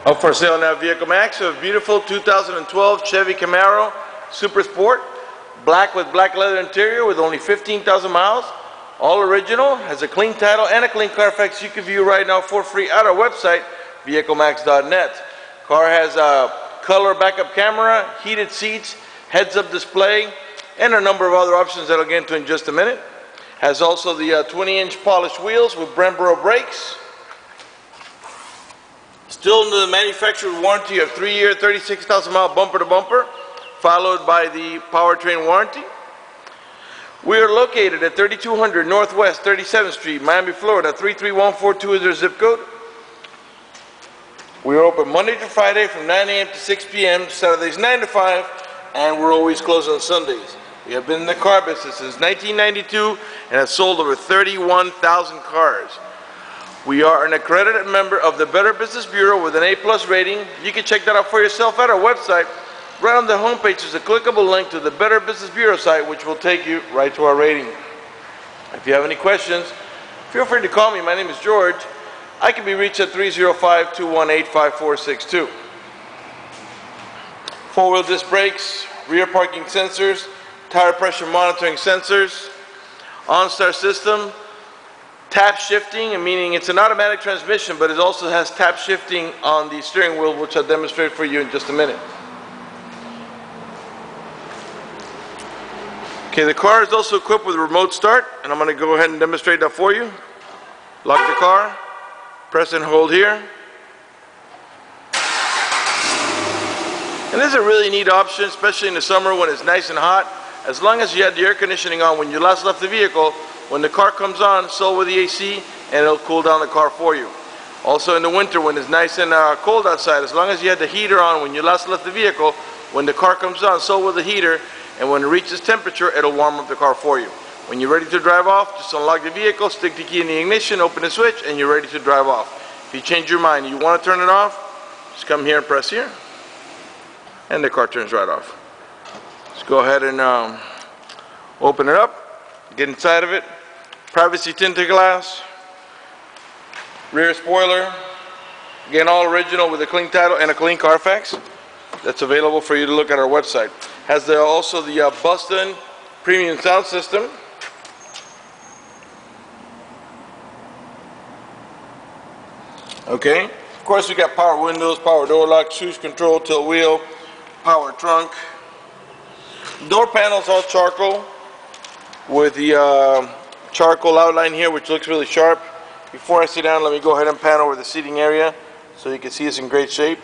Up for sale now, Vehicle Max, a beautiful 2012 Chevy Camaro Super Sport, black with black leather interior with only 15,000 miles, all original, has a clean title and a clean Carfax you can view right now for free at our website, vehiclemax.net. Car has a color backup camera, heated seats, heads-up display, and a number of other options that I'll get into in just a minute. Has also the 20-inch polished wheels with BREMBRO brakes. Still under the manufacturer's warranty of 3-year, 36,000 mile bumper to bumper, followed by the powertrain warranty. We are located at 3200 Northwest 37th Street, Miami, Florida, 33142 is our zip code. We are open Monday to Friday from 9 a.m. to 6 p.m., Saturdays 9 to 5, and we're always closed on Sundays. We have been in the car business since 1992 and have sold over 31,000 cars. We are an accredited member of the Better Business Bureau with an A+ rating. You can check that out for yourself at our website. Right on the homepage is a clickable link to the Better Business Bureau site, which will take you right to our rating. If you have any questions, feel free to call me. My name is George. I can be reached at 305-218-5462. Four-wheel disc brakes, rear parking sensors, tire pressure monitoring sensors, Onstar System, tap shifting, meaning it's an automatic transmission, but it also has tap shifting on the steering wheel, which I'll demonstrate for you in just a minute. Okay, the car is also equipped with a remote start, and I'm going to go ahead and demonstrate that for you. Lock the car, press and hold here. And this is a really neat option, especially in the summer when it's nice and hot. As long as you had the air conditioning on when you last left the vehicle, when the car comes on, so will the AC, and it'll cool down the car for you. Also in the winter when it's nice and cold outside, as long as you had the heater on when you last left the vehicle, when the car comes on, so will the heater, and when it reaches temperature, it'll warm up the car for you. When you're ready to drive off, just unlock the vehicle, stick the key in the ignition, open the switch, and you're ready to drive off. If you change your mind and you want to turn it off, just come here and press here, and the car turns right off. Let's go ahead and open it up, get inside of it. Privacy tinted glass, rear spoiler, again all original with a clean title and a clean Carfax. That's available for you to look at our website. Has also the Boston premium sound system. Okay, of course we got power windows, power door locks, cruise control, tilt wheel, power trunk. Door panels all charcoal with the charcoal outline here, which looks really sharp. Before I sit down, let me go ahead and pan over the seating area so you can see it's in great shape.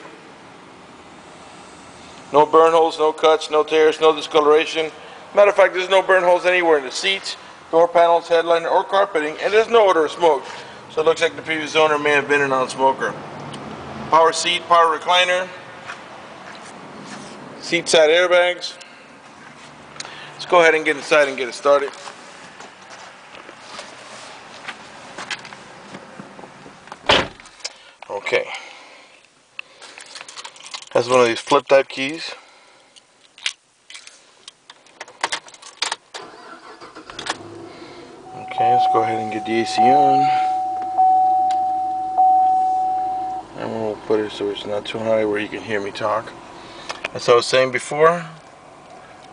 No burn holes, no cuts, no tears, no discoloration. Matter of fact, there's no burn holes anywhere in the seats, door panels, headliner, or carpeting, and there's no odor of smoke. So it looks like the previous owner may have been a non-smoker. Power seat, power recliner, seat side airbags. Let's go ahead and get inside and get it started. Okay. Has one of these flip type keys. Okay, let's go ahead and get the AC on. And we'll put it so it's not too high where you can hear me talk. As I was saying before,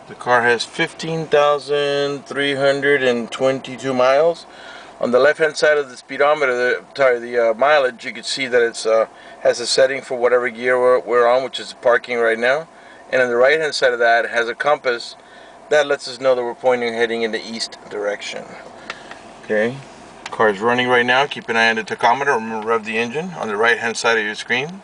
the car has 15,322 miles. On the left hand side of the speedometer, the mileage, you can see that it has a setting for whatever gear we're on, which is parking right now. And on the right hand side of that, it has a compass that lets us know that we're heading in the east direction. Okay, car is running right now. Keep an eye on the tachometer. Remember, rev the engine on the right hand side of your screen.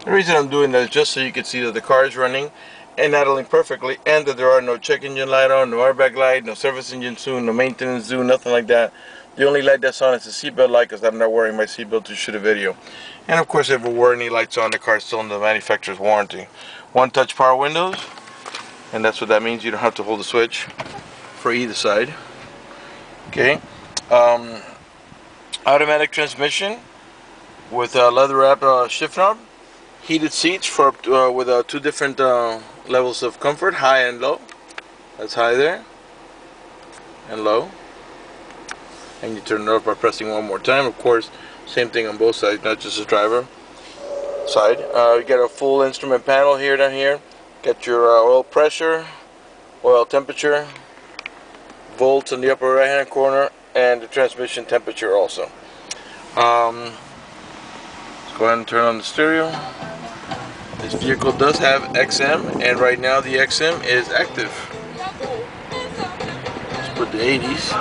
The reason I'm doing that is just so you can see that the car is running and idling perfectly, and that there are no check engine light on, no airbag light, no service engine soon, no maintenance zoom, nothing like that. The only light that's on is the seatbelt light, because I'm not wearing my seatbelt to shoot a video. And of course, if there were any lights on, the car is still in the manufacturer's warranty. One touch power windows, and that's what that means. You don't have to hold the switch for either side. Okay, automatic transmission with a leather wrap shift knob. Heated seats for with two different levels of comfort, high and low. That's high there, and low. And you turn it off by pressing one more time. Of course, Same thing on both sides, not just the driver side. You get a full instrument panel here, down here. Get your oil pressure, oil temperature, volts in the upper right hand corner, and the transmission temperature also. Let's go ahead and turn on the stereo. This vehicle does have XM, and right now the XM is active. Let's put the 80s.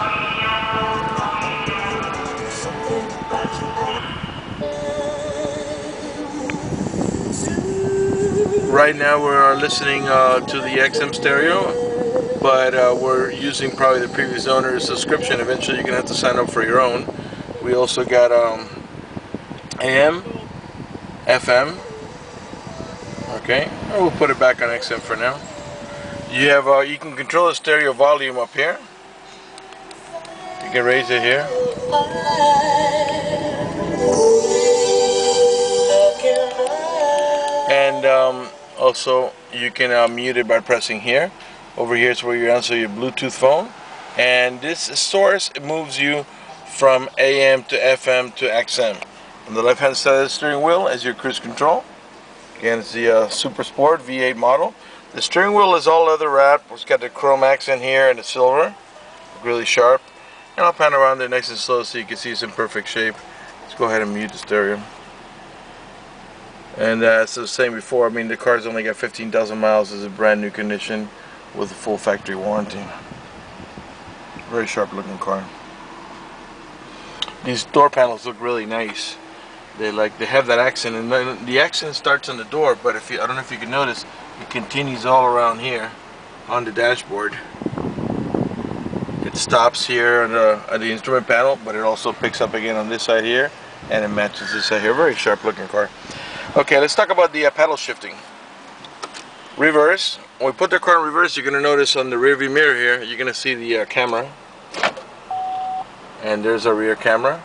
Right now we're listening to the XM stereo, but we're using probably the previous owner's subscription. Eventually you're going to have to sign up for your own. We also got AM, FM. Okay, we'll put it back on XM for now. You have you can control the stereo volume up here. You can raise it here. And also you can mute it by pressing here. Over here is where you answer your Bluetooth phone. And this source, it moves you from AM to FM to XM. On the left hand side of the steering wheel is your cruise control. Again, it's the Super Sport V8 model. The steering wheel is all leather wrapped. It's got the chrome accent here and the silver, really sharp. And I'll pan around there nice and slow so you can see it's in perfect shape. Let's go ahead and mute the stereo. And as I was saying before, I mean, the car's only got 15,000 miles. It's a brand new condition with a full factory warranty. Very sharp looking car. These door panels look really nice. They have that accent, and the accent starts on the door, but I don't know if you can notice, it continues all around here on the dashboard. It stops here on the instrument panel, but it also picks up again on this side here, and it matches this side here. Very sharp looking car. Okay, let's talk about the paddle shifting. Reverse. When we put the car in reverse, you're going to notice on the rear view mirror here, you're going to see the camera. And there's a rear camera.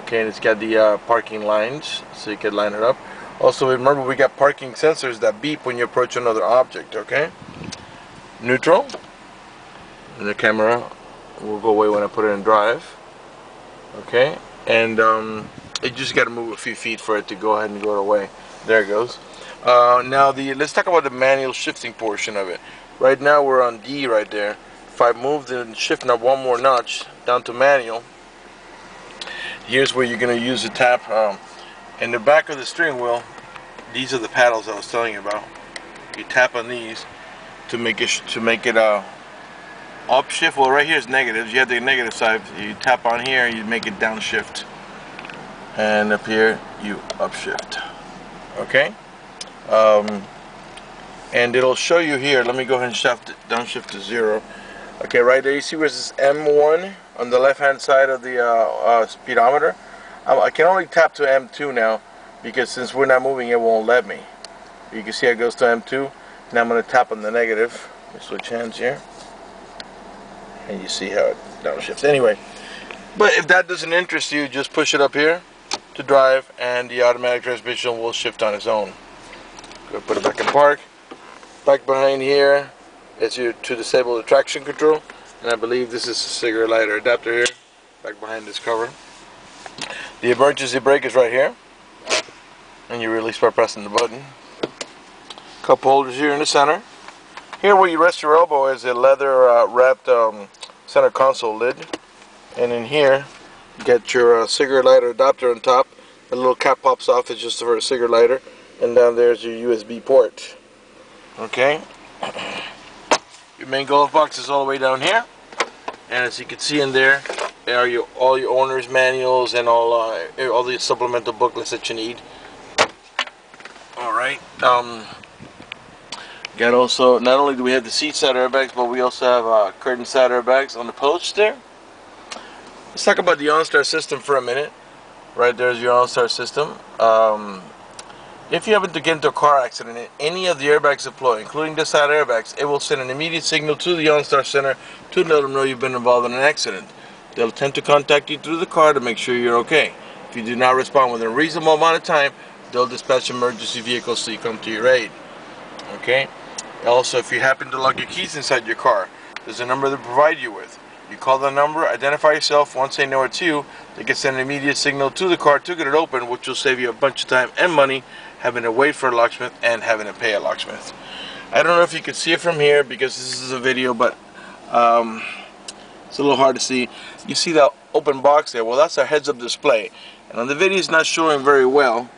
Okay, and it's got the parking lines, so you can line it up. Also, remember, we got parking sensors that beep when you approach another object, okay? Neutral. And the camera will go away when I put it in drive. Okay, and you just got to move a few feet for it to go ahead and go away. There it goes. Now let's talk about the manual shifting portion of it. Right now we're on D right there. If I move the shift knob one more notch down to manual, here's where you're going to use the tap. In the back of the steering wheel, these are the paddles I was telling you about. You tap on these to make it upshift. Well, right here is negatives. You have the negative side. You tap on here, you make it downshift, and up here you upshift. Okay. And it'll show you here. Let me go ahead and downshift to 0. Okay, right there you see where it says M1 on the left hand side of the speedometer. I can only tap to M2 now, because since we're not moving, it won't let me. You can see it goes to M2. Now I'm going to tap on the negative. Let me switch hands here, and you see how it downshifts. Anyway, but if that doesn't interest you, just push it up here to drive, and the automatic transmission will shift on its own. Go put it back in park. Back behind here is to disable the traction control, and I believe this is a cigarette lighter adapter here. Back behind this cover. The emergency brake is right here, and you release by pressing the button. Cup holders here in the center. Here where you rest your elbow is a leather wrapped center console lid, and in here you get your cigarette lighter adapter on top. The little cap pops off, it's just for a cigarette lighter, and down there's your USB port. Okay, your main glove box is all the way down here, and as you can see in there are all your owner's manuals and all the supplemental booklets that you need. Alright, got also, not only do we have the seat side airbags, but we also have curtain side airbags on the post there. Let's talk about the Onstar system for a minute. Right there's your Onstar system. If you happen to get into a car accident and any of the airbags deploy, including the side airbags, it will send an immediate signal to the Onstar Center to let them know you've been involved in an accident. They'll attempt to contact you through the car to make sure you're okay. If you do not respond within a reasonable amount of time, they'll dispatch emergency vehicles so you come to your aid. Okay? Also, if you happen to lock your keys inside your car, there's a number they provide you with. You call the number, identify yourself. Once they know it's you, they can send an immediate signal to the car to get it open, which will save you a bunch of time and money having to wait for a locksmith and having to pay a locksmith. I don't know if you can see it from here because this is a video, but it's a little hard to see. You see that open box there? Well, that's our heads-up display, and on the video it's not showing very well,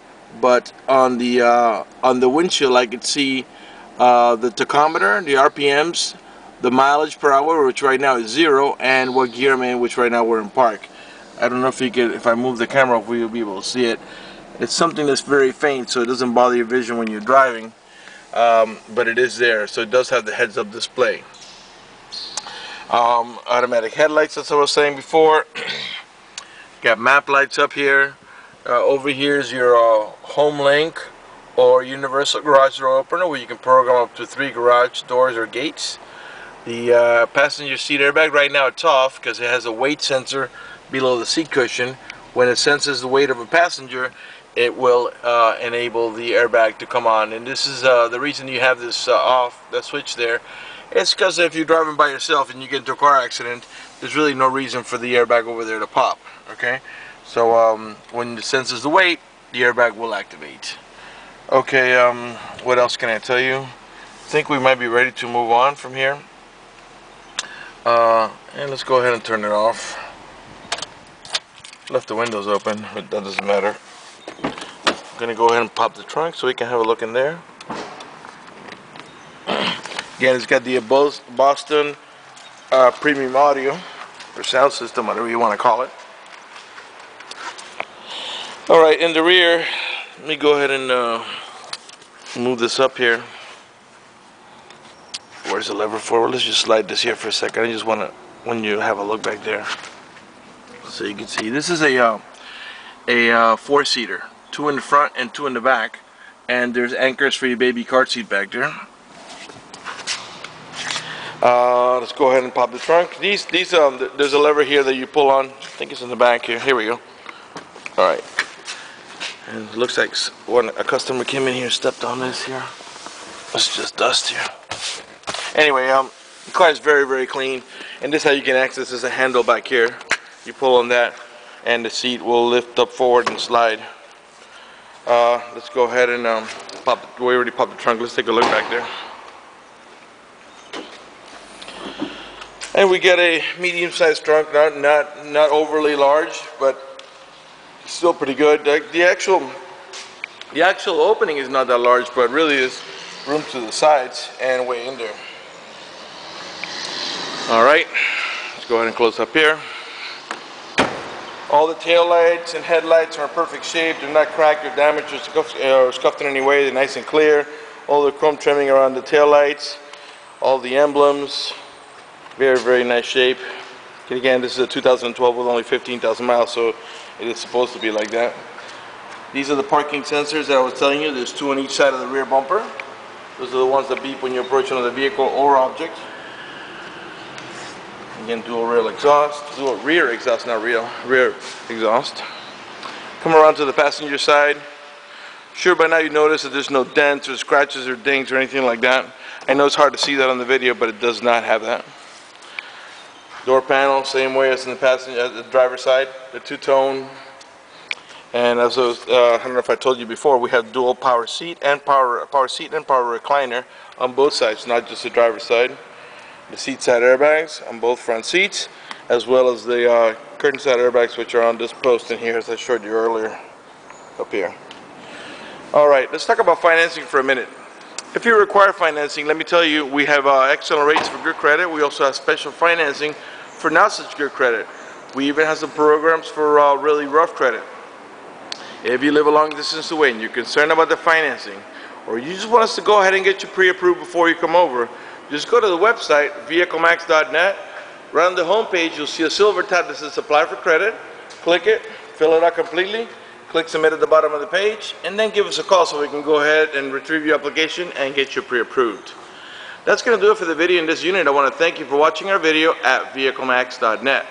but on the windshield I could see the tachometer, the RPMs, the mileage per hour, which right now is 0, and what gear I'm in, which right now we're in park. I don't know if you could, if I move the camera, if we'll be able to see it. It's something that's very faint, so it doesn't bother your vision when you're driving, but it is there, so it does have the heads-up display. Automatic headlights, that's what I was saying before. Got map lights up here. Over here is your home link or universal garage door opener, where you can program up to 3 garage doors or gates. The passenger seat airbag, right now it's off because it has a weight sensor below the seat cushion. When it senses the weight of a passenger, it will enable the airbag to come on. And this is the reason you have this off, that switch there. It's because if you're driving by yourself and you get into a car accident, there's really no reason for the airbag over there to pop. Okay, so when it senses the weight, the airbag will activate. Okay, what else can I tell you? I think we might be ready to move on from here. And let's go ahead and turn it off. Left the windows open, but that doesn't matter. I'm gonna go ahead and pop the trunk so we can have a look in there. Again, it's got the Boston premium audio or sound system, whatever you want to call it. Alright, in the rear, let me go ahead and move this up here. Where's the lever for? Let's just slide this here for a second. I just want to, when you have a look back there, so you can see. This is a 4-seater, 2 in the front and 2 in the back, and there's anchors for your baby car seat back there. Let's go ahead and pop the trunk. These there's a lever here that you pull on. I think it's in the back here. Here we go. All right. And it looks like a customer came in here and stepped on this here. It's just dust here. Anyway, the car is very, very clean, and this is how you can access. There's a handle back here. You pull on that, and the seat will lift up forward and slide. Let's go ahead and we already popped the trunk. Let's take a look back there. And we get a medium-sized trunk, not overly large, but still pretty good. The actual opening is not that large, but really is room to the sides and way in there. All right, let's go ahead and close up here. All the tail lights and headlights are in perfect shape. They're not cracked or damaged or scuffed in any way. They're nice and clear. All the chrome trimming around the tail lights, all the emblems, very, very nice shape. And again, this is a 2012 with only 15,000 miles, so it is supposed to be like that. These are the parking sensors that I was telling you. There's 2 on each side of the rear bumper. Those are the ones that beep when you approach another vehicle or object. Again, dual rear exhaust, not rear exhaust. Come around to the passenger side. Sure, by now you notice that there's no dents or scratches or dings or anything like that. I know it's hard to see that on the video, but it does not have that. Door panel, same way as in the driver's side, the 2-tone. And as I don't know if I told you before, we have dual power seat and power recliner on both sides, not just the driver's side. The seat side airbags on both front seats, as well as the curtain side airbags, which are on this post in here, as I showed you earlier, up here. All right, let's talk about financing for a minute. If you require financing, let me tell you, we have excellent rates for good credit. We also have special financing for not such good credit. We even have some programs for really rough credit. If you live a long distance away and you're concerned about the financing, or you just want us to go ahead and get you pre-approved before you come over, just go to the website, vehiclemax.net. Right on the home page, you'll see a silver tab that says Apply for Credit. Click it, fill it out completely, click Submit at the bottom of the page, and then give us a call so we can go ahead and retrieve your application and get you pre-approved. That's going to do it for the video in this unit. I want to thank you for watching our video at vehiclemax.net.